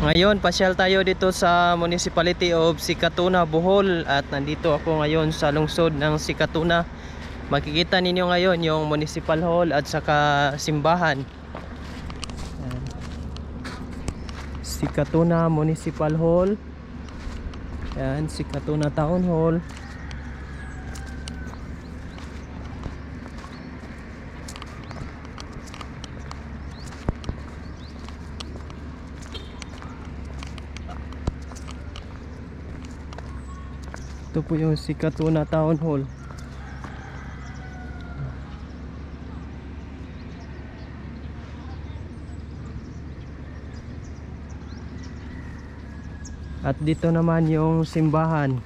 Ngayon, pasyal tayo dito sa Municipality of Sikatuna, Bohol. At nandito ako ngayon sa lungsod ng Sikatuna. Makikita ninyo ngayon yung Municipal Hall at saka simbahan. Ayan. Sikatuna Municipal Hall. Ayan, Sikatuna Town Hall. Ito po yung Sikatuna Town Hall. At dito naman yung simbahan.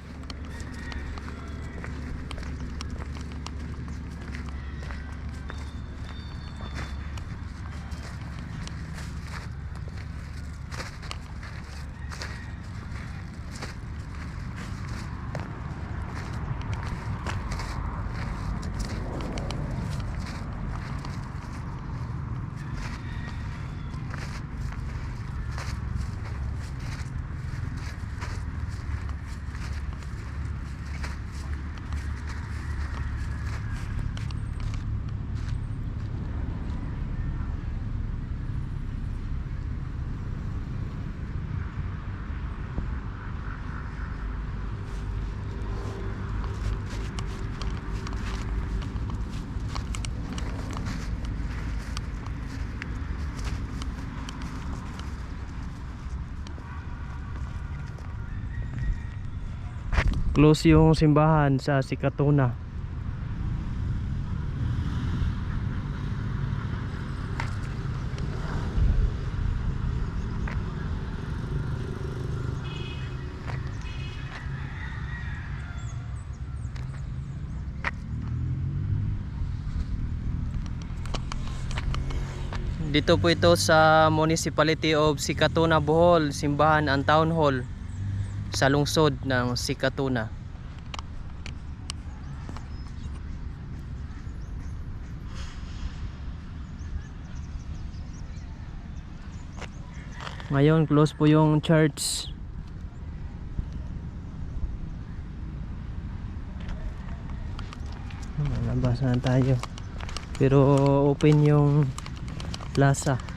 Close yung simbahan sa Sikatuna. Dito po ito sa Municipality of Sikatuna, Bohol, simbahan ang Town Hall sa lungsod ng Sikatuna. Ngayon close po yung church. Labas na tayo. Pero open yung plaza.